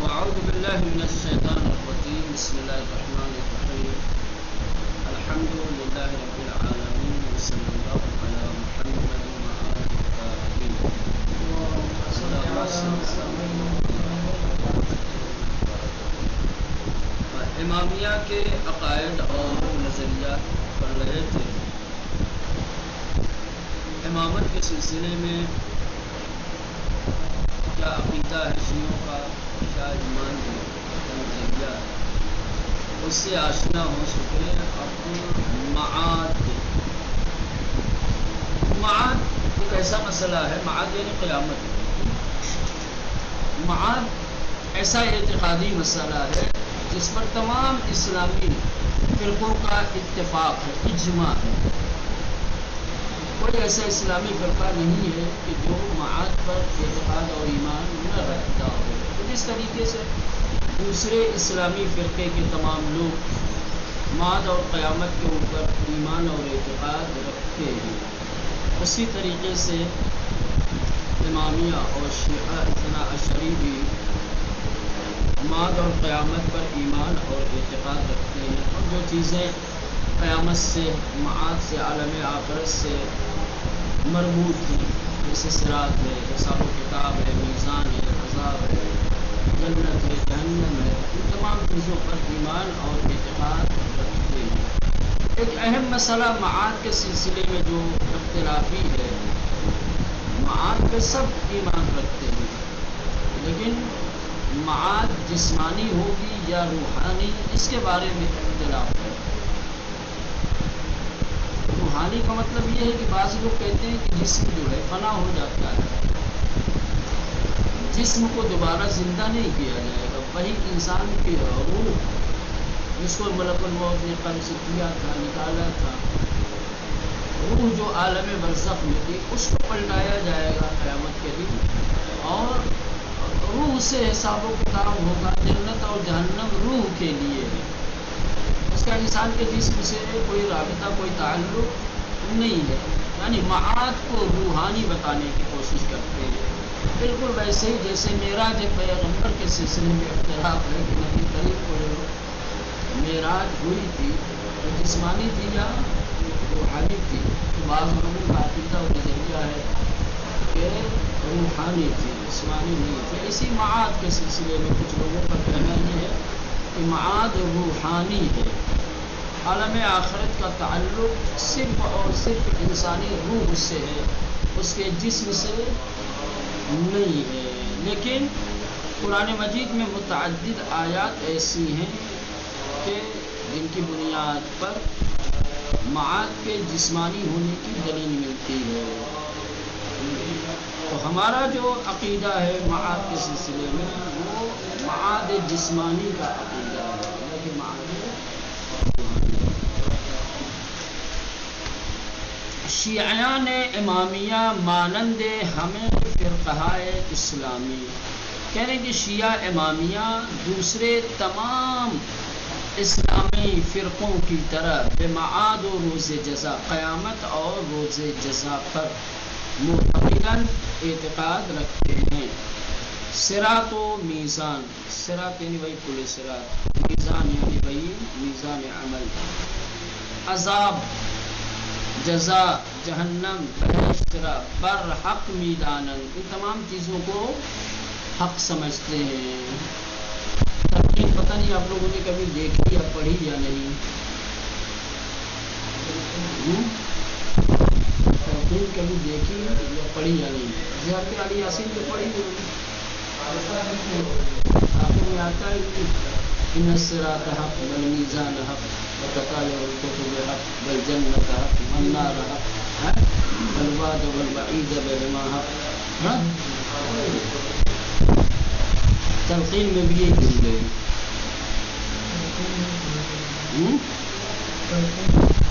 أعوذ بالله من الشيطان الرجيم بسم الله الرحمن الرحيم الحمد لله رب العالمين وصلى الله على محمد وآله الطاهرين صلى الله عليه وسلم. امامیہ کے عقائد اور نظریات پڑھ رہے تھے. امامت کے سلسلے میں کیا عقیدہ ہے شیعوں کا، کیا ایمان ہے، کیا نظریہ ہے، اس سے آشنا ہو سکے. اب معاد ایک ایسا مسئلہ ہے. معاد یعنی قیامت. معاد ایسا اعتقادی مسئلہ ہے جس پر تمام اسلامی فرقوں کا اتفاق ہے، اجماع ہے. کوئی ایسا اسلامی فرقہ نہیں ہے کہ جو معاد پر اعتقاد اور ایمان نہ رکھتا ہو. تو جس طریقے سے دوسرے اسلامی فرقے کے تمام لوگ معاد اور قیامت کے اوپر ایمان اور اعتقاد رکھتے ہیں، اسی طریقے سے امامیہ اور شیعہ اثنا عشری بھی معاد اور قیامت پر ایمان اور اعتقاد رکھتے ہیں. اور جو چیزیں قیامت سے، معاد سے، عالم آخرت سے مربوط ہیں، جیسے صراط ہے، حساب و کتاب ہے، میزان ہے، عذاب ہے، جنت ہے، جہنم ہے، ان تمام چیزوں پر ایمان اور اعتقاد رکھتے ہیں. ایک اہم مسئلہ معاد کے سلسلے میں جو اختلافی ہے، معاد پہ سب ایمان رکھتے ہیں، لیکن معاد جسمانی ہوگی یا روحانی، اس کے بارے میں اختلاف ہے. روحانی کا مطلب یہ ہے کہ بعض لوگ کہتے ہیں کہ جسم جو ہے فنا ہو جاتا ہے، جسم کو دوبارہ زندہ نہیں کیا جائے گا. وہی انسان کی روح جس کو ملک الموت نے قبض کیا تھا، نکالا تھا، روح جو عالم برزخ میں تھی، اس کو پلٹایا جائے گا قیامت کے دن، اور روح سے حساب و کتاب ہوگا. جنت اور جہنم روح کے لیے ہے، اس کا انسان کے جسم سے کوئی رابطہ، کوئی تعلق نہیں ہے. یعنی معاد کو روحانی بتانے کی کوشش کرتے ہیں. بالکل ویسے ہی جیسے معراج پیغمبر کے سلسلے میں اختلاف ہے کہ نبی کریم کو معراج ہوئی تھی تو جسمانی تھی یا روحانی تھی. تو بعض لوگوں کا عقیدہ اور نظریہ ہے کہ روحانی تھی، جسمانی نہیں تھی. اسی معاد کے سلسلے میں کچھ لوگوں کا کہنا یہ ہے کہ معاد روحانی ہے. عالم آخرت کا تعلق صرف اور صرف انسانی روح سے ہے، اس کے جسم سے نہیں ہے. لیکن قرآن مجید میں متعدد آیات ایسی ہیں کہ جن کی بنیاد پر معاد کے جسمانی ہونے کی دلیل ملتی ہے. تو ہمارا جو عقیدہ ہے معاد کے سلسلے میں، وہ معاد جسمانی کا عقیدہ ہے، لیکن معاد شیعیان امامیہ مانند ہمیں فرقہائے اسلامی کہنے کہ شیعہ امامیہ دوسرے تمام اسلامی فرقوں کی طرح بے معاد و روز جزا، قیامت اور روز جزا پر معتقداً اعتقاد رکھتے ہیں. صراط و میزان، صراط یعنی وہی پل صراط، میزان یعنی وہی میزان عمل، عذاب، جزا، جہنم، بہشت، برحق میدان، ان تمام چیزوں کو حق سمجھتے ہیں. تلقین پتہ نہیں آپ لوگوں نے کبھی دیکھی یا پڑھی یا نہیں. تلقین کبھی دیکھی یا پڑھی یا نہیں. زیارت علی یاسین کو پڑھی ہوئی، آخر میں آتا ہے ان الصراط حق والمیزان حق وتطالع الكتب حق والجنة حق والنار حق والوعد والوعید بهما حق. تلقین میں بھی یہی مل گئی.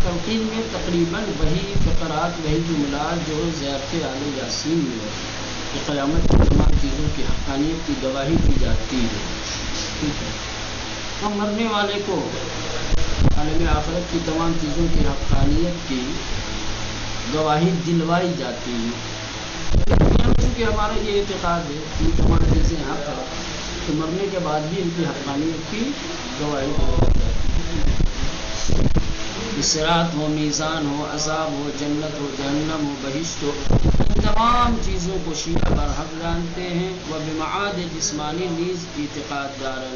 تلقین میں تقریباً وہی فقرات، وہی جملات جو زیارت علی یاسین میں کہ قیامت کی تمام چیزوں کی حقانیت کی گواہی دی جاتی ہے. ٹھیک ہے، ہم مرنے والے کو عالم آخرت کی تمام چیزوں کی حقانیت کی گواہی دلوائی جاتی ہے. چونکہ ہمارا یہ اعتقاد ہے کہ تمام چیزیں حق ہے، تو مرنے کے بعد بھی ان کی حقانیت کی گواہی دی جاتی ہے۔ صراط ہو، میزان ہو، عذاب ہو، جنت ہو، جہنم ہو، بہشت ہو، ان تمام چیزوں کو شیعہ برحق جانتے ہیں۔ وہ بمعاد جسمانی نیز اعتقاد دارن،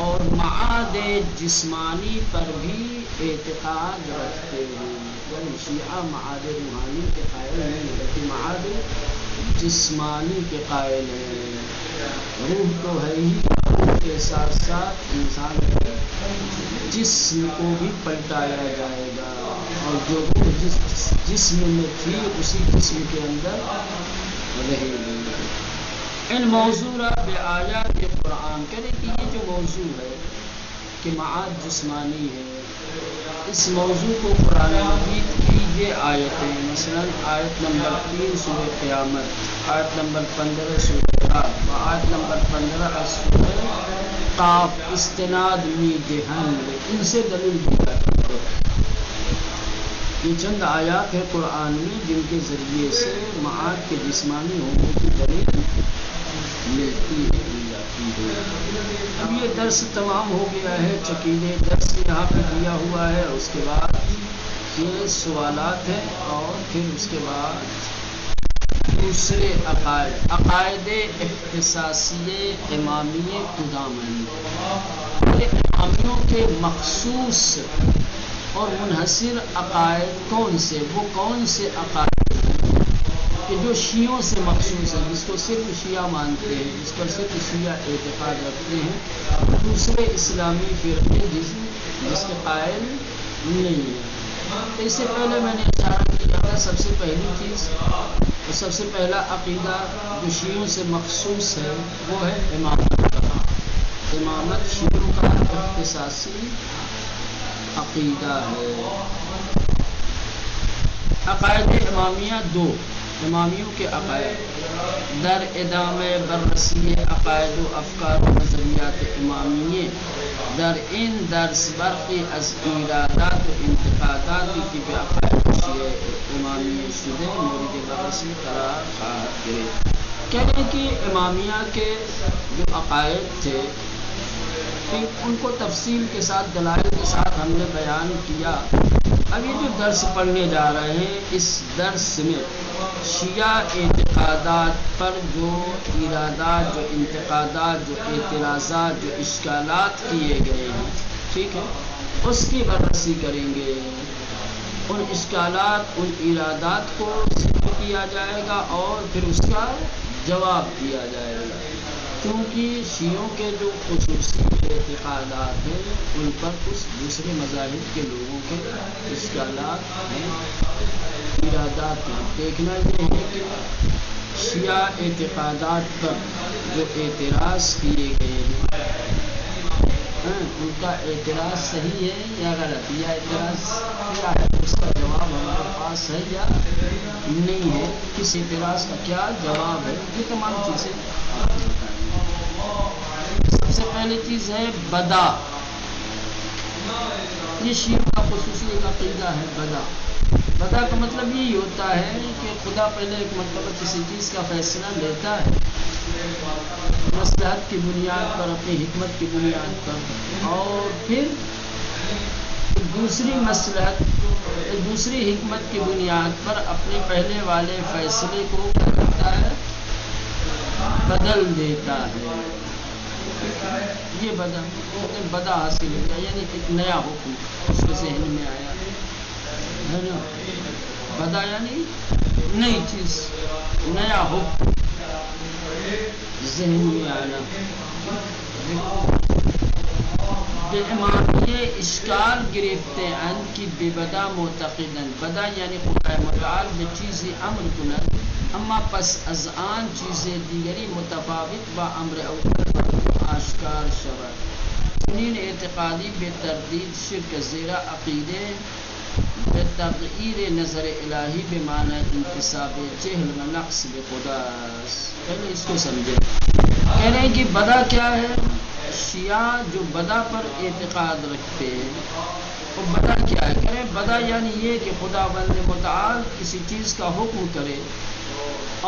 اور معاد جسمانی پر بھی اعتقاد رکھتے ہیں۔ یعنی شیعہ معاد روحانی کے قائل نہیں بلکہ معاد جسمانی کے قائل ہیں۔ روح تو ہے ہی، روح کے ساتھ ساتھ انسان کے جسم کو بھی پلٹایا جائے گا، اور جو روح جس جسم میں تھی اسی جسم کے اندر رہے گی۔ ان موضوع بے آیات قرآن، کہنے کہ یہ جو موضوع ہے کہ معاد جسمانی ہے، اس موضوع کو قرآن مجید کی یہ آیتیں، مثلا آیت نمبر 3 سورہ قیامت، آیت نمبر 15 سورہ رعد، آیت نمبر 15 سورہ قاف، استناد می دہن، ان سے دلیل دی جاتی ہے۔ یہ چند آیات ہے قرآن میں جن کے ذریعے سے معاد کے جسمانی ہونے کی دلیل ملتی دی جاتی ہے۔ اب یہ درس تمام ہو گیا ہے، چکیلے درس یہاں پہ دیا ہوا ہے، اس کے بعد یہ سوالات ہیں، اور پھر اس کے بعد دوسرے عقائد اختصاصی امامیہ قدامین، امامیوں کے مخصوص اور منحصر عقائد کون سے، وہ کون سے عقائد کہ جو شیعوں سے مخصوص ہے، جس کو صرف شیعہ مانتے ہیں، جس پر صرف شیعہ اعتقاد رکھتے ہیں، دوسرے اسلامی فرقے جس کے قائل نہیں ہیں۔ اس سے پہلے میں نے اشارہ کیا تھا، سب سے پہلی چیز، سب سے پہلا عقیدہ جو شیعوں سے مخصوص ہے وہ ہے امامت کا۔ امامت شیعوں کا اختصاصی عقیدہ ہے۔ عقائد امامیہ دو، امامیوں کے عقائد در ادام بررسی عقائد و افکار و نظریات امامیہ در این درس برخی از ایرادات و انتقاداتی که به عقاید شیعه امامیہ شده مورد بررسی قرار خواهد گرفت۔ کہنے کہ امامیہ کے جو عقائد تھے ان کو تفصیل کے ساتھ، دلائل کے ساتھ ہم نے بیان کیا۔ اب یہ جو درس پڑھنے جا رہے ہیں، اس درس میں شیعہ اعتقادات پر جو ایرادات، جو انتقادات، جو اعتراضات، جو اشکالات کیے گئے ہیں، ٹھیک ہے، اس کی بررسی کریں گے۔ ان اشکالات، ان ایرادات کو ذکر کیا جائے گا اور پھر اس کا جواب دیا جائے گا، کیونکہ شیعوں کے جو خصوصی اعتقادات ہیں ان پر کچھ دوسرے مذاہب کے لوگوں کے اشکالات ہیں، ایرادات ہیں۔ دیکھنا یہ ہے کہ شیعہ اعتقادات پر جو اعتراض کیے گئے ہیں، ان کا اعتراض صحیح ہے یا غلط، یا اعتراض کیا ہے، اس کا جواب ہمارے پاس ہے یا نہیں ہے، کس اعتراض کا کیا جواب ہے، یہ تمام چیزیں سب سے پہلی چیز ہے بدا۔ یہ شیعوں کا خصوصی ایک عقیدہ ہے بدا۔ بدا کا مطلب یہی ہوتا ہے کہ خدا پہلے ایک مرتبہ کسی چیز کا فیصلہ لیتا ہے مصلحت کی بنیاد پر، اپنی حکمت کی بنیاد پر، اور پھر دوسری مصلحت، دوسری حکمت کی بنیاد پر اپنے پہلے والے فیصلے کو کیا کرتا ہے، بدل دیتا ہے۔ یہ بدا حاصل ہو گیا، یعنی ایک نیا حکم اس کے ذہن میں آیا ہے نا۔ بدا یعنی نئی چیز، نیا حکم ذہن میں آنا۔ بے امامیہ اشکال گرفته اند که به بدا معتقدند، بدا یعنی خدای متعال به چیزی امر کند اما پس از آن چیز دیگری متفاوت با امر اول آشکار شود۔ چنین اعتقادی به تردید شرک زیرا عقیده به تغییر نظر الہی به معنی انتساب جہل و نقص به خداست۔ پہلے اس کو سمجھیں، کہہ رہے ہیں کہ بدا کیا ہے؟ شیعہ جو بدا پر اعتقاد رکھتے ہیں، وہ بدا کیا ہے؟ کہہ رہے ہیں بدا یعنی یہ کہ خدا بند متعال کسی چیز کا حکم کرے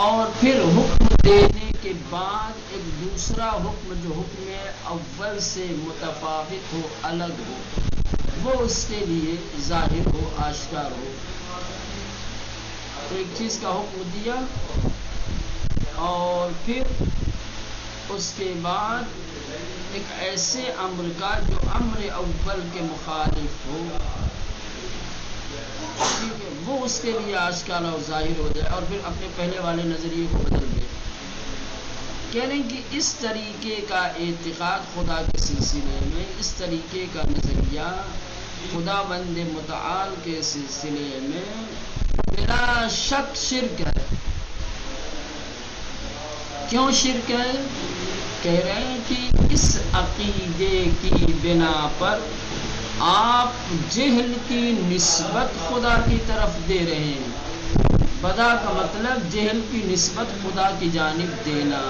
اور پھر حکم دینے کے بعد ایک دوسرا حکم جو حکم اول سے متفاوت ہو، الگ ہو، وہ اس کے لیے ظاہر ہو، آشکار ہو. تو ایک چیز کا حکم دیا اور پھر اس کے بعد ایک ایسے امر کا جو امر اول کے مخالف ہو، وہ اس کے لیے آشکار اور ظاہر ہو جائے، اور پھر اپنے پہلے والے نظریے کو بدل دے. کہہ رہے ہیں کہ اس طریقے کا اعتقاد خدا کے سلسلے میں، اس طریقے کا نظریہ خدا بند متعال کے سلسلے میں بلا شک شرک ہے. کیوں شرک ہے؟ کہہ رہے ہیں کہ اس عقیدے کی بنا پر آپ جہل کی نسبت خدا کی طرف دے رہے ہیں. بدا کا مطلب جہل کی نسبت خدا کی جانب دینا،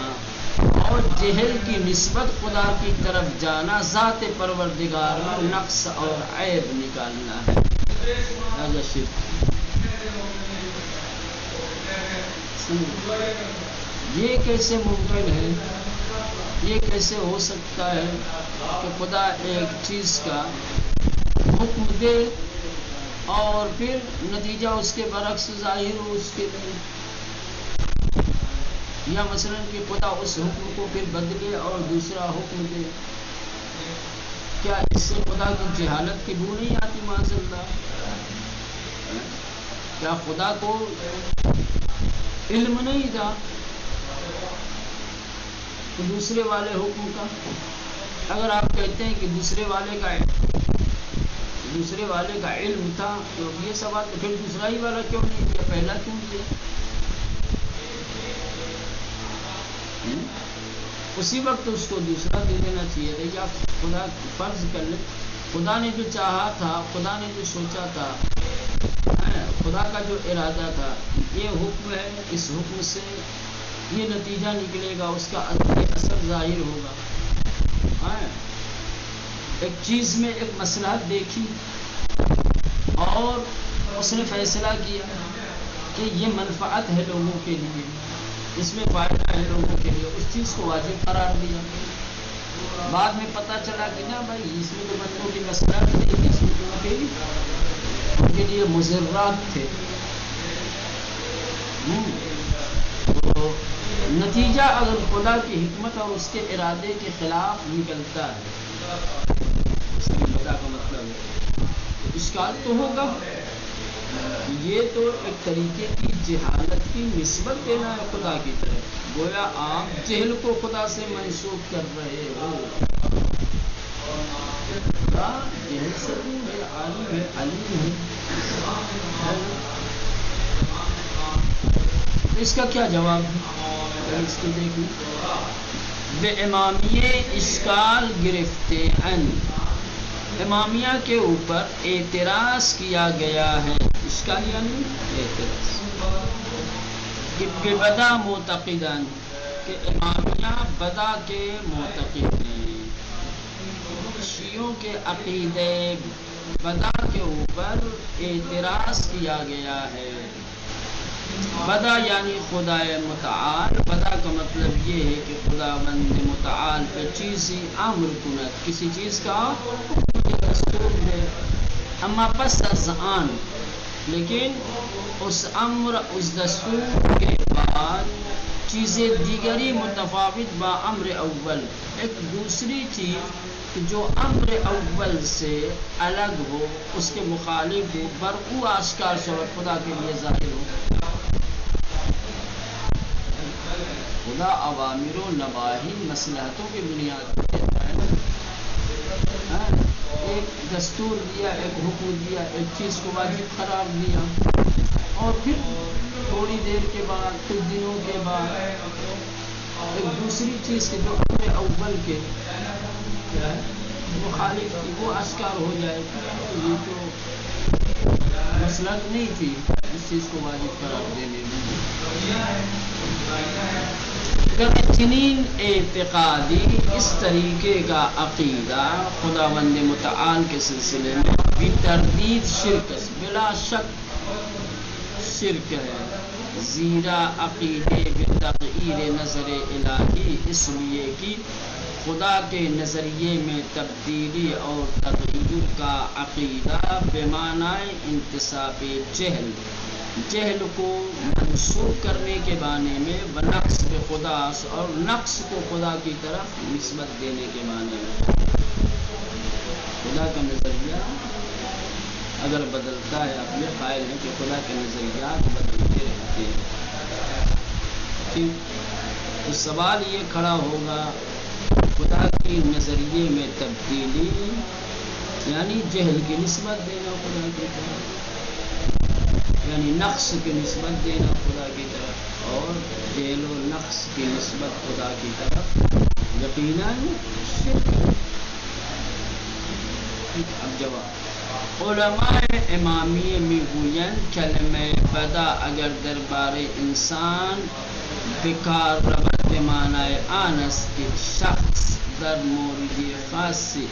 اور جہل کی نسبت خدا کی طرف جانا ذات پروردگار میں نقص اور عیب نکالنا ہے. راجہ شرک. یہ کیسے ممکن ہے؟ یہ کیسے ہو سکتا ہے کہ خدا ایک چیز کا حکم دے اور پھر نتیجہ اس کے برعکس ظاہر ہو اس کے لیے؟ یا مثلا کہ خدا اس حکم کو پھر بدلے اور دوسرا حکم دے. کیا اس سے خدا کی جہالت کی بو نہیں آتی معاذ اللہ؟ کیا خدا کو علم نہیں تھا کہ دوسرے والے حکم کا؟ اگر آپ کہتے ہیں کہ دوسرے والے کا علم تھا تو یہ سوال، تو پھر دوسرا ہی والا کیوں نہیں کیا، پہلا کیوں کیا؟ اسی وقت اس کو دوسرا دے دینا چاہیے تھا. یا خدا فرض کر لیں خدا نے جو چاہا تھا، خدا نے جو سوچا تھا، خدا کا جو ارادہ تھا، یہ حکم ہے، اس حکم سے یہ نتیجہ نکلے گا، اس کا اثر ظاہر ہوگا. ایک چیز میں ایک مصلحت دیکھی اور اس نے فیصلہ کیا کہ یہ منفعت ہے لوگوں کے لیے، اس میں فائدہ ہے لوگوں کے لیے، اس چیز کو واجب قرار دیا. بعد میں پتہ چلا کہ نا بھائی اس میں تو بندوں کی مصلحت نہیں، اس میں تو ان کے لیے مضرات تھے. تو نتیجہ اگر خدا کی حکمت اور اس کے ارادے کے خلاف نکلتا ہے، اس کی خدا کا مطلب ہے اشکال تو ہوگا. یہ تو ایک طریقے کی جہالت کی نسبت دینا ہے خدا کی طرف. گویا آپ جہل کو خدا سے منسوخ کر رہے ہو. خدا جہل سے دور ہے، عالم ہے، علیم ہے. اس کا کیا جواب ہے؟ اس کو دیکھیں. بے امامیہ اشکال گرفتے ہیں، امامیہ کے اوپر اعتراض کیا گیا ہے. اشکال یعنی اعتراض. کہ بدا معتقدان، کہ امامیہ بدا کے معتقد ہیں. شیعوں کے عقیدے بدا کے اوپر اعتراض کیا گیا ہے. بدا یعنی خدا متعال. بدا کا مطلب یہ ہے کہ خدا بند متعال پہ چیزی امر کنت، کسی چیز کا دستور دے. اما پس از آن، لیکن اس امر اس دستور کے بعد چیزیں دیگری متفاوت با امر اول، ایک دوسری چیز جو امر اول سے الگ ہو، اس کے مخالف ہو، برقو آشکار شود خدا کے لیے ظاہر ہو. خدا اوامر و نواہی مصلحتوں کی بنیاد پر دیتا ہے. ایک دستور دیا، ایک حکم دیا، ایک چیز کو واجب قرار دیا، اور پھر تھوڑی دیر کے بعد، کچھ دنوں کے بعد ایک دوسری چیز کے جو امر اول کے مخالف تھی وہ اشکار ہو جائے. یہ تو مصلحت نہیں تھی اس چیز کو واجب قرار دینے میں. چنین اعتقادی اس طریقے کا عقیدہ خدا بند متعال کے سلسلے میں بھی تردید شرک، بلا شک شرک ہے. زیرا عقیدے بتغییر نظر الہی، اس لیے کہ خدا کے نظریے میں تبدیلی اور تغیر کا عقیدہ بے معنی انتصاب جہل کو منسوخ کرنے کے معنی میں، بنقص خدا اور نقص کو خدا کی طرف نسبت دینے کے معنی میں۔ خدا کا نظریہ اگر بدلتا ہے، آپ یہ قائل ہیں کہ خدا کے نظریات بدلتے رہتے ہیں، تو سوال یہ کھڑا ہوگا، خدا کی نظریے میں تبدیلی یعنی جہل کی نسبت دینا خدا کی طرف، یعنی نقص کی نسبت دینا خدا کی طرف، اور جہل و نقص کی نسبت خدا کی طرف یقیناً شرک۔ اب جواب، علماء امامیہ میگویند کلمہ بدا اگر دربار انسان بکار رود به معنای آن است که شخص در مورد خاصی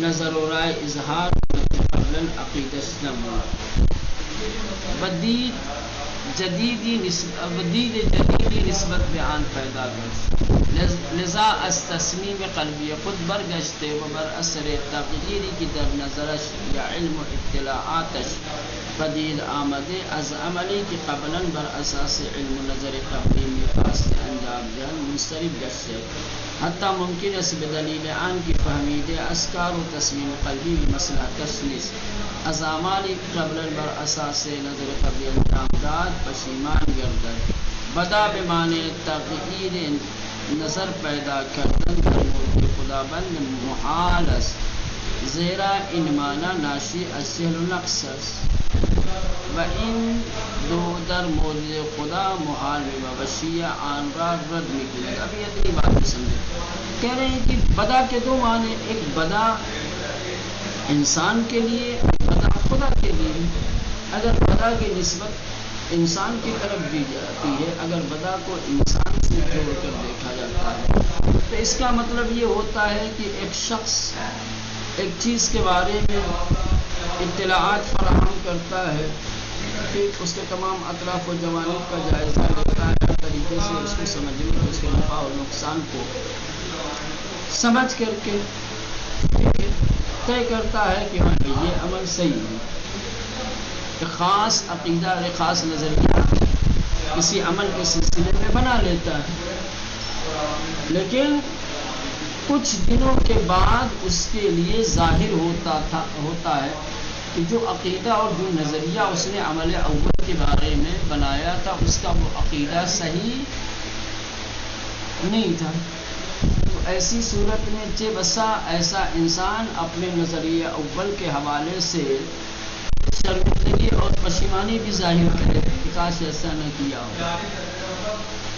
نظر و رای اظهار کند قبلا عقیدش نمود، جدیدی نسبت به آن پیدا کرد، لذا از تصمیم قلبی خود برگشته و بر اثر تغییری که در نظرش یا علم و اطلاعاتش پدید آمده از عملی که قبلا بر اساس علم و نظر قبلی میخواست انجام دهد منصرف گشته، حتی ممکن است به دلیل آنکه فهمیده افکار و تصمیم قلبی به مصلحتش نیست از اعمالی که قبلا بر اساس نظر قبلی انجام داد پشیمان گردد۔ بدا به معنی تغییر نظر پیدا کردن در مورد خداوند محال است، زیرا این معنی ناشی از جهل و نقص است و این دو در مورد خدا محال مبشیہ آن را رد نکلے۔ اب یہ اتنی بات سمجھے، کہہ رہے ہیں کہ بدا کے دو معنی، ایک بدا انسان کے لیے، ایک بدا خدا کے لیے۔ اگر بدا کی نسبت انسان کی طرف دی جاتی ہے، اگر بدا کو انسان سے جوڑ کر دیکھا جاتا ہے، تو اس کا مطلب یہ ہوتا ہے کہ ایک شخص ایک چیز کے بارے میں اطلاعات فراہم کرتا ہے، پھر اس کے تمام اطراف و جوانب کا جائزہ لیتا ہے، ہر طریقے سے اس کو سمجھنے اور اس کے نفع اور نقصان کو سمجھ کر کے طے کرتا ہے کہ ہاں یہ عمل صحیح ہے۔ ایک خاص عقیدہ، ایک خاص نظریہ کسی عمل کے سلسلے میں بنا لیتا ہے، لیکن کچھ دنوں کے بعد اس کے لیے ظاہر ہوتا ہے کہ جو عقیدہ اور جو نظریہ اس نے عمل اول کے بارے میں بنایا تھا، اس کا وہ عقیدہ صحیح نہیں تھا۔ تو ایسی صورت میں چہ بسا ایسا انسان اپنے نظریہ اول کے حوالے سے شرمندگی اور پشیمانی بھی ظاہر کرے کہ کاش ایسا نہ کیا ہو۔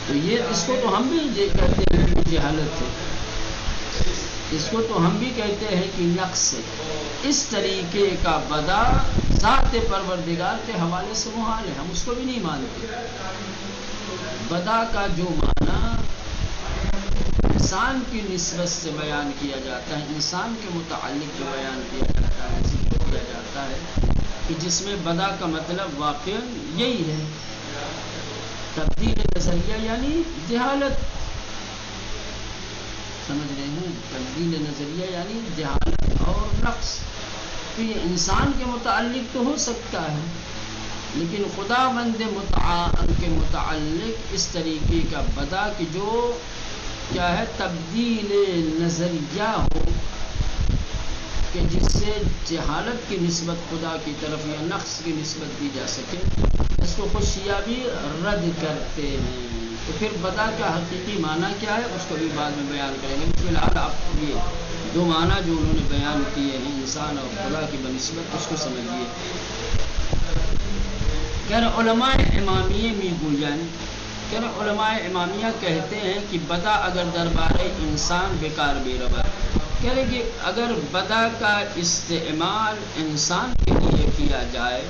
تو یہ اس کو تو ہم بھی کہتے ہیں کہ جہالت ہے، اس کو تو ہم بھی کہتے ہیں کہ نقص ہے۔ اس طریقے کا بدا ذات پروردگار کے حوالے سے محال ہے، ہم اس کو بھی نہیں مانتے۔ بدا کا جو معنی انسان کی نسبت سے بیان کیا جاتا ہے، انسان کے متعلق جو بیان کیا جاتا ہے، ذکر کیا جاتا ہے، کہ جس میں بدا کا مطلب واقعا یہی ہے، تبدیل نظریہ یعنی جہالت، سمجھ رہے ہیں؟ تبدیل نظریہ یعنی جہالت اور نقص، تو یہ انسان کے متعلق تو ہو سکتا ہے، لیکن خدا بند متعال کے متعلق اس طریقے کا بدا کہ جو کیا ہے تبدیل نظریہ ہو کہ جس سے جہالت کی نسبت خدا کی طرف یا نقص کی نسبت دی جا سکے، اس کو خشیہ بھی رد کرتے ہیں۔ تو پھر بدا کا حقیقی معنی کیا ہے اس کو بھی بعد میں بیان کریں گے۔ فی الحال آپ یہ دو معنی جو انہوں نے بیان کیے ہیں انسان اور خدا کی بنسبت، اس کو سمجھیے۔ کہہ رہے علماء امامیہ علماء امامیہ کہتے ہیں کہ بدا اگر دربار انسان بیکار بے روا، کہہ رہے کہ اگر بدا کا استعمال انسان کے لیے کیا جائے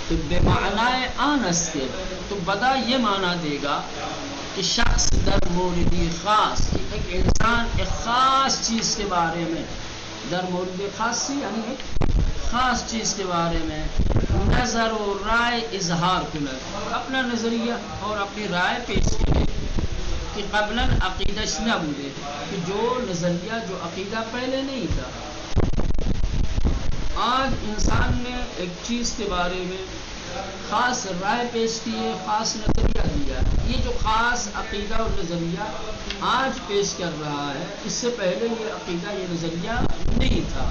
تو بے معنی آنس کے، تو بدا یہ معنی دے گا کہ شخص در موردی خاص، ایک انسان ایک خاص چیز کے بارے میں، در مورد خاص یعنی ایک خاص چیز کے بارے میں نظر و رائے اظہار کند، اپنا نظریہ اور اپنی رائے پیش کرے کہ قبلاً عقیدہ نہ بولے، کہ جو نظریہ جو عقیدہ پہلے نہیں تھا۔ آج انسان نے ایک چیز کے بارے میں خاص رائے پیش کی ہے، خاص نظریہ دیا ہے۔ یہ جو خاص عقیدہ اور نظریہ آج پیش کر رہا ہے، اس سے پہلے یہ عقیدہ یہ نظریہ نہیں تھا۔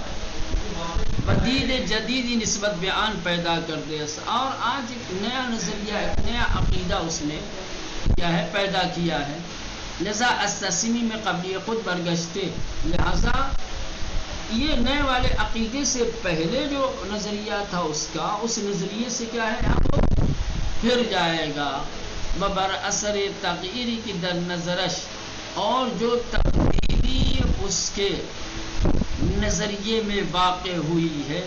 بدید جدیدی نسبت بیان پیدا کر دے، اور آج ایک نیا نظریہ، ایک نیا عقیدہ اس نے کیا ہے پیدا کیا ہے۔ لذا استسمی میں قبلی خود برگشتے، لہذا یہ نئے والے عقیدے سے پہلے جو نظریہ تھا اس نظریے سے کیا ہے آپ پھر جائے گا۔ ببر اثر تغییری کی در نظرش، اور جو تبدیلی اس کے نظریے میں واقع ہوئی ہے،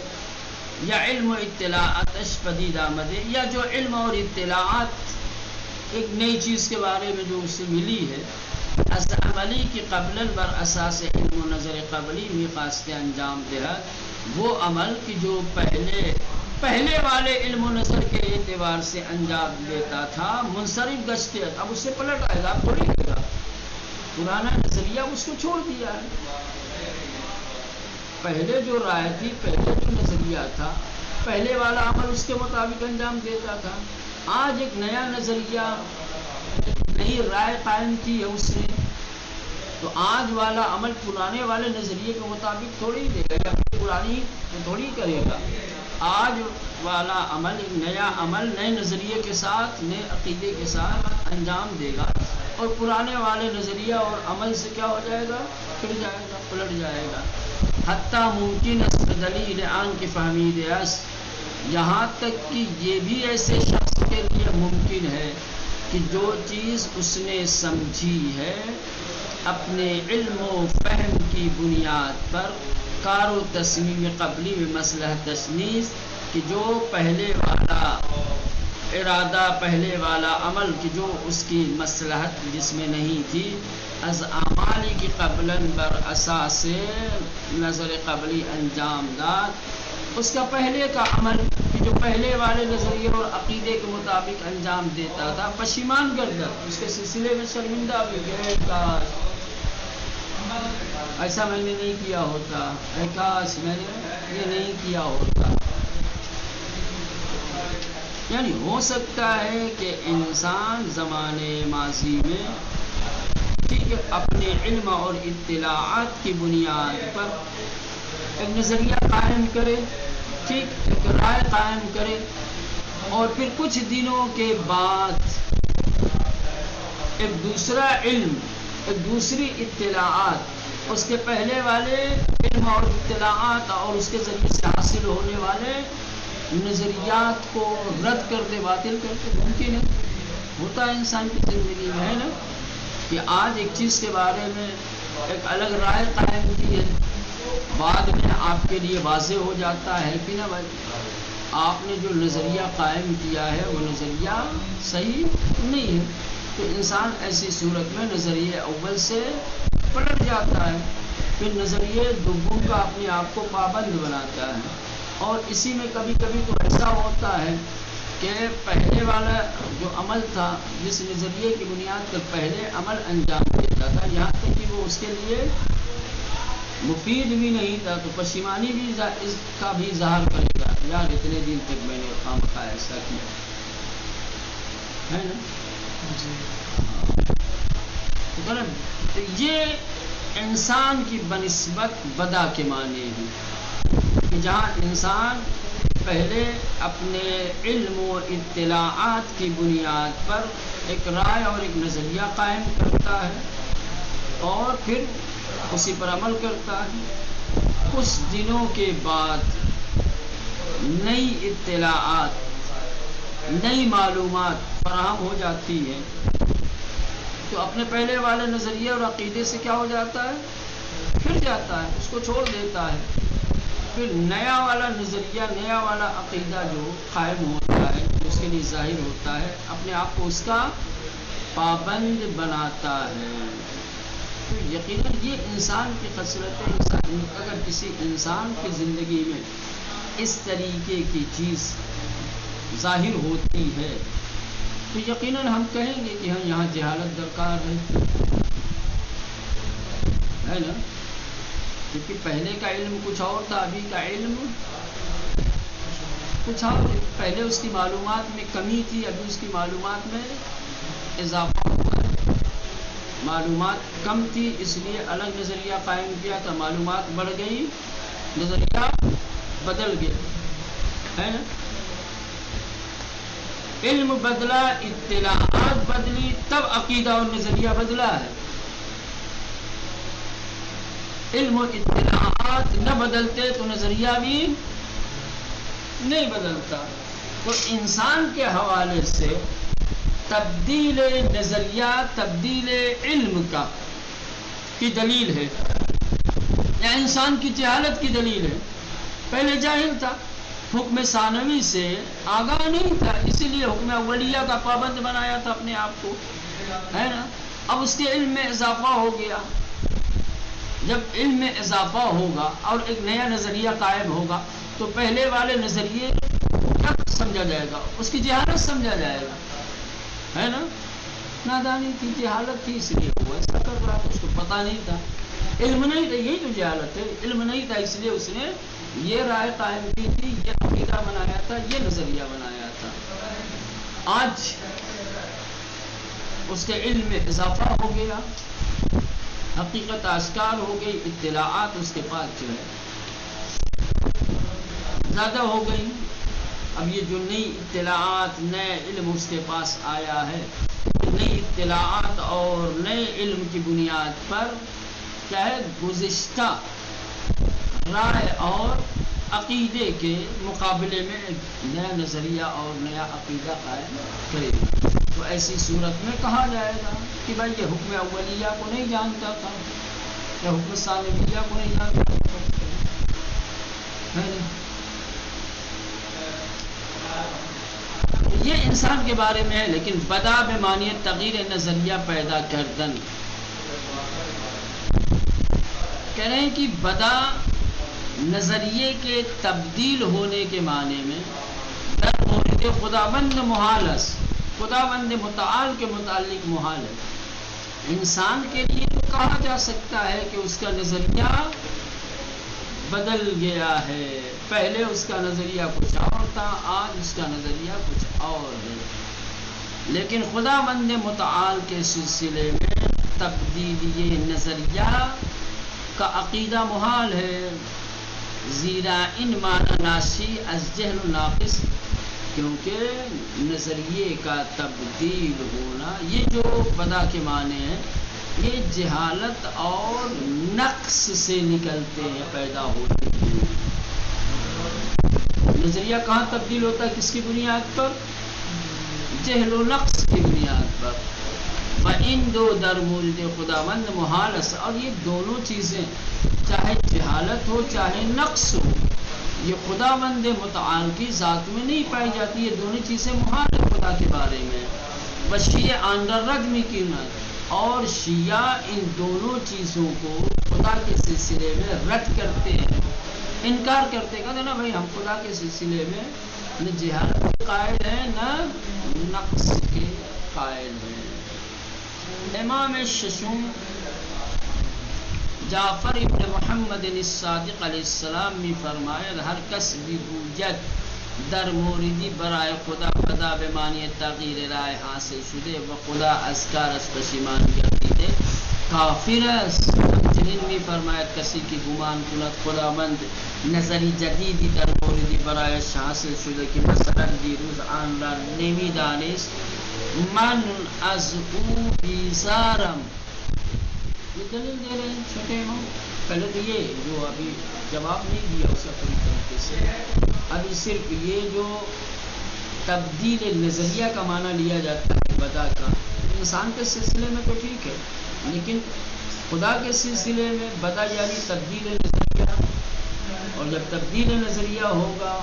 یا علم و اطلاعاتش پدید آمدے، یا جو علم اور اطلاعات ایک نئی چیز کے بارے میں جو اسے ملی ہے، از عملی کی قبل بر اساس علم و نظر قبلی میں خاص انجام دہد، وہ عمل کی جو پہلے والے علم و نظر کے اعتبار سے انجام دیتا تھا، منصرف گشتے، اب اس سے پلٹ آئے گا، اب تھوڑی لے گا، پرانا نظریہ اس کو چھوڑ دیا ہے۔ پہلے جو رائے تھی، پہلے جو نظریہ تھا، پہلے والا عمل اس کے مطابق انجام دیتا تھا۔ آج ایک نیا نظریہ، نئی رائے قائم کی ہے اس نے، تو آج والا عمل پرانے والے نظریے کے مطابق تھوڑی دے گا، یا پرانی تھوڑی کرے گا۔ آج والا عمل ایک نیا عمل نئے نظریے کے ساتھ، نئے عقیدے کے ساتھ انجام دے گا، اور پرانے والے نظریہ اور عمل سے کیا ہو جائے گا، پھر جائے گا، پلٹ جائے گا۔ حتیٰ ممکن اس دلیل آن کی فہمید اس، یہاں تک کہ یہ بھی ایسے شخص کے لیے ممکن ہے کہ جو چیز اس نے سمجھی ہے اپنے علم و فہم کی بنیاد پر، کار و تصمیم قبلی میں مصلحت تشنیس، کہ جو پہلے والا ارادہ، پہلے والا عمل کی جو اس کی مصلحت جس میں نہیں تھی، از اعمالی کی قبلاً بر اساس نظر قبلی انجام داد، اس کا پہلے کا عمل کہ جو پہلے والے نظریے اور عقیدے کے مطابق انجام دیتا تھا، پشیمان گردد، اس کے سلسلے میں شرمندہ بھی گئے، کاش ایسا میں نے نہیں کیا ہوتا، اے کاش میں نے یہ نہیں کیا ہوتا۔ یعنی ہو سکتا ہے کہ انسان زمانے ماضی میں ٹھیک اپنے علم اور اطلاعات کی بنیاد پر ایک نظریہ قائم کرے، ٹھیک ایک رائے قائم کرے، اور پھر کچھ دنوں کے بعد ایک دوسرا علم، ایک دوسری اطلاعات، اس کے پہلے والے علم اور اطلاعات اور اس کے ذریعے سے حاصل ہونے والے نظریات کو رد کر دے، باطل کر دے۔ ممکن ہے، ہوتا ہے انسان کی زندگی میں، ہے نا، کہ آج ایک چیز کے بارے میں ایک الگ رائے قائم کی ہے، بعد میں آپ کے لیے واضح ہو جاتا ہے کہ نا بھائی آپ نے جو نظریہ قائم کیا ہے وہ نظریہ صحیح نہیں ہے، تو انسان ایسی صورت میں نظریہ اول سے پلٹ جاتا ہے، پھر نظریے دوم کا اپنے آپ کو پابند بناتا ہے۔ اور اسی میں کبھی کبھی تو ایسا ہوتا ہے کہ پہلے والا جو عمل تھا، جس نظریے کی بنیاد پر پہلے عمل انجام دیتا تھا، یہاں تک کہ وہ اس کے لیے مفید بھی نہیں تھا، تو پشیمانی بھی اس کا بھی اظہار کرے گا، یار اتنے دن تک میں نے خامخواہ ایسا کیا ہے نا تو یہ انسان کی بنسبت بدا کے معنی ہے، کہ جہاں انسان پہلے اپنے علم و اطلاعات کی بنیاد پر ایک رائے اور ایک نظریہ قائم کرتا ہے اور پھر اسی پر عمل کرتا ہے، کچھ دنوں کے بعد نئی اطلاعات، نئی معلومات فراہم ہو جاتی ہے، تو اپنے پہلے والے نظریے اور عقیدے سے کیا ہو جاتا ہے، پھر جاتا ہے، اس کو چھوڑ دیتا ہے، پھر نیا والا نظریہ، نیا والا عقیدہ جو قائم ہوتا ہے، اس کے لیے ظاہر ہوتا ہے، اپنے آپ کو اس کا پابند بناتا ہے۔ تو یقیناً یہ انسان کی خصلت ہے۔ اگر کسی انسان کی زندگی میں اس طریقے کی چیز ظاہر ہوتی ہے تو یقیناً ہم کہیں گے کہ ہم یہاں جہالت درکار ہے نا، کیونکہ پہلے کا علم کچھ اور تھا، ابھی کا علم کچھ اور ہے۔ پہلے اس کی معلومات میں کمی تھی، ابھی اس کی معلومات میں اضافہ ہوا ہے۔ معلومات کم تھی اس لیے الگ نظریہ قائم کیا تھا، معلومات بڑھ گئی نظریہ بدل گیا ہے نا۔ علم بدلا، اطلاعات بدلی، تب عقیدہ اور نظریہ بدلا ہے۔ علم و اطلاعات نہ بدلتے تو نظریہ بھی نہیں بدلتا۔ تو انسان کے حوالے سے تبدیل نظریہ تبدیل علم کی دلیل ہے، یا انسان کی جہالت کی دلیل ہے۔ پہلے جاہل تھا، حکم ثانوی سے آگاہ نہیں تھا، اسی لیے حکم اولیہ کا پابند بنایا تھا اپنے آپ کو، ہے نا۔ اب اس کے علم میں اضافہ ہو گیا، جب علم میں اضافہ ہوگا اور ایک نیا نظریہ قائم ہوگا تو پہلے والے نظریے کیا سمجھا جائے گا؟ اس کی جہالت سمجھا جائے گا، ہے نا۔ نادانی تھی، جہالت تھی، اس لیے وہ ایسا کر رہا تھا، اس کو پتہ نہیں تھا، علم نہیں تھا۔ یہی تو جہالت ہے، علم نہیں تھا اس لیے اس نے یہ رائے قائم کی تھی، یہ عقیدہ بنایا تھا، یہ نظریہ بنایا تھا۔ آج اس کے علم میں اضافہ ہو گیا، حقیقت آشکار ہو گئی، اطلاعات اس کے پاس جو ہے زیادہ ہو گئی۔ اب یہ جو نئی اطلاعات، نئے علم اس کے پاس آیا ہے، نئی اطلاعات اور نئے علم کی بنیاد پر کیا ہے، گزشتہ رائے اور عقیدے کے مقابلے میں نیا نظریہ اور نیا عقیدہ قائم کرے گا۔ تو ایسی صورت میں کہا جائے گا کہ بھائی یہ حکم اولیہ کو نہیں جانتا تھا، یا حکم ثانویہ کو نہیں جانتا تھا، یہ انسان کے بارے میں ہے۔ لیکن بدا بمعنی تغییر نظریہ پیدا کردن، کہہ رہے ہیں کہ بدا نظریے کے تبدیل ہونے کے معنی میں در مورد خداوند محالس، خداوند متعال کے متعلق محال ہے۔ انسان کے لیے تو کہا جا سکتا ہے کہ اس کا نظریہ بدل گیا ہے، پہلے اس کا نظریہ کچھ اور تھا، آج اس کا نظریہ کچھ اور ہے۔ لیکن خداوند متعال کے سلسلے میں تبدیلی نظریہ کا عقیدہ محال ہے، زیرا ان معنی ناشی از جہل ناقص، کیونکہ نظریے کا تبدیل ہونا، یہ جو بدا کے معنی ہیں، یہ جہالت اور نقص سے نکلتے ہیں، پیدا ہوتے ہیں۔ نظریہ کہاں تبدیل ہوتا ہے؟ کس کی بنیاد پر؟ جہل و نقص کی بنیاد پر۔ فَإِن دو در مورد خداوند محالس، اور یہ دونوں چیزیں چاہے جہالت ہو چاہے نقص ہو، یہ خداوند متعال کی ذات میں نہیں پائی جاتی، یہ دونوں چیزیں محال ہیں خدا کے بارے میں۔ وشیع آنڈر رد میں قیمت، اور شیعہ ان دونوں چیزوں کو خدا کے سلسلے میں رد کرتے ہیں، انکار کرتے، کہتے ہیں نا بھائی ہم خدا کے سلسلے میں نہ جہالت کے قائل ہیں نہ نقص کے قائل ہیں۔ امام ششم جعفر ابن محمد الصادق علیہ السلام میں فرمایا ہر کس بھی گوید در موردی برائے خدا بدا بمانی تغییر رائے حاصل شدے و خدا ازکار از پشیمان گردیدے کافر است۔ چنین میں فرمایا کسی کی گمان کند خداوند نظری جدیدی در موردی برائے حاصل شده که مثلا دیروز آن را نمیدانست من از او بیزارم۔ یہ دلیل دے رہے ہیں چھوٹے امام۔ پہلے تو یہ جو ابھی جواب نہیں دیا اس کا پوری طریقے سے، ابھی صرف یہ جو تبدیل نظریہ کا معنی لیا جاتا ہے بدا کا، انسان کے سلسلے میں تو ٹھیک ہے، لیکن خدا کے سلسلے میں بدا یعنی تبدیل نظریہ، اور جب تبدیل نظریہ ہوگا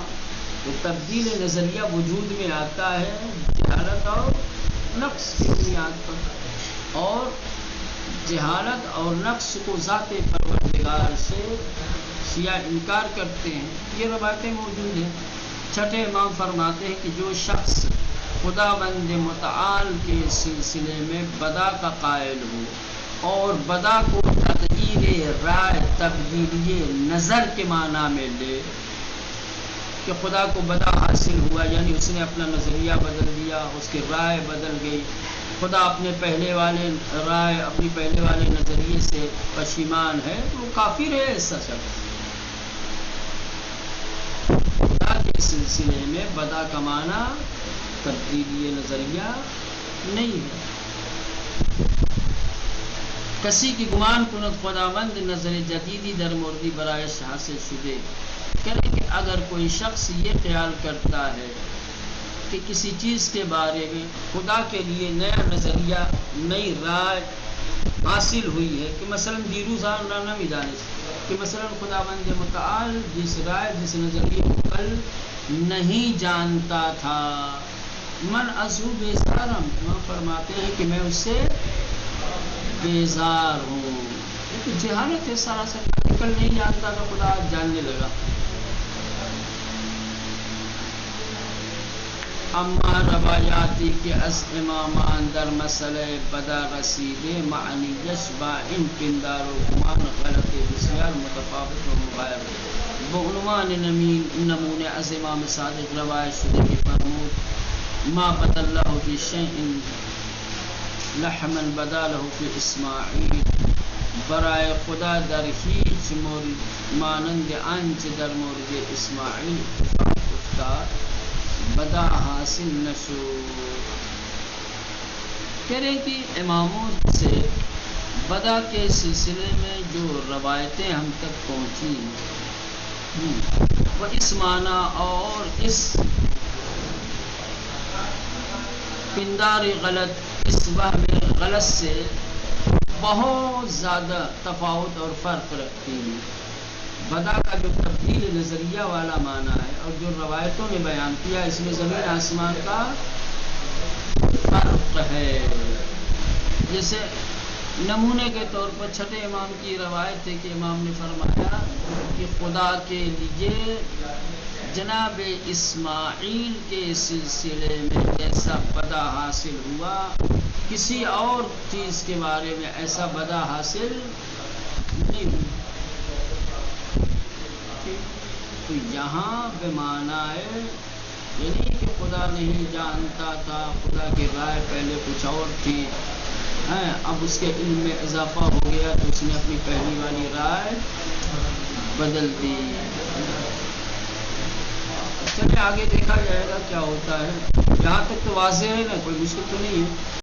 تو تبدیل نظریہ وجود میں آتا ہے جہالت اور نقص کی بنیاد پر، اور جہالت اور نقص کو ذات پروردگار سے شیعہ انکار کرتے ہیں، یہ روایتیں موجود ہیں۔ چھٹے امام فرماتے ہیں کہ جو شخص خداوند متعال کے سلسلے میں بدا کا قائل ہو اور بدا کو تغییر رائے تبدیلی نظر کے معنی میں لے کہ خدا کو بدا حاصل ہوا، یعنی اس نے اپنا نظریہ بدل دیا، اس کی رائے بدل گئی، خدا اپنی پہلے والے نظریے سے پشیمان ہے، تو وہ کافر ہے۔ ایسا شخص خدا کے سلسلے میں بدا کا معنی تبدیلی نظریہ نہیں ہے۔ کسی کی گمان کنت خداوند نظر جدیدی در موردی برایش حاصل شدے، کرے کہ اگر کوئی شخص یہ خیال کرتا ہے کہ کسی چیز کے بارے میں خدا کے لیے نیا نظریہ، نئی رائے حاصل ہوئی ہے، کہ مثلا دیروز نمی دانست کہ مثلا خداوند متعال جس رائے جس نظریے کو کل نہیں جانتا تھا، من ازو بیزارم، وہاں فرماتے ہیں کہ میں اس سے بیزار ہوں۔ جہالت ہے سراسر، کل نہیں جانتا تھا خدا آج جاننے لگا۔ اما روایاتی کے از امامان در مسئلہ بدا رسیدے معنی یشبہ ان پندار و گمان غلط بسیار متفاوت و مغایر بعنوان نمونے از امام صادق روایت شدہ کی فرمود ما بدا اللہ فی شیئن لحمن بدا له فی اسماعیل، برائے خدا در ہیچ مورد مانند آنچ در مورد اسماعیل اتفاق افتاد بدا حاصل نشو۔ کہہ رہے کہ اماموں سے بدا کے سلسلے میں جو روایتیں ہم تک پہنچی وہ اس معنی اور اس پندار غلط، اس وہم غلط سے بہت زیادہ تفاوت اور فرق رکھتی ہیں۔ بدا کا جو تبدیل نظریہ والا معنی ہے اور جو روایتوں نے بیان کیا، اس میں زمین آسمان کا فرق ہے۔ جیسے نمونے کے طور پر چھٹے امام کی روایت ہے کہ امام نے فرمایا کہ خدا کے لیے جناب اسماعیل کے سلسلے میں جیسا بدا حاصل ہوا، کسی اور چیز کے بارے میں ایسا بدا حاصل نہیں ہوا۔ تو یہاں بے معنی ہے، یعنی کہ خدا نہیں جانتا تھا، خدا کی رائے پہلے کچھ اور تھی، اب اس کے علم میں اضافہ ہو گیا تو اس نے اپنی پہلی والی رائے بدل دی۔ چلے آگے دیکھا جائے گا کیا ہوتا ہے، یہاں تک تو واضح ہے نا، کوئی مشکل تو نہیں ہے۔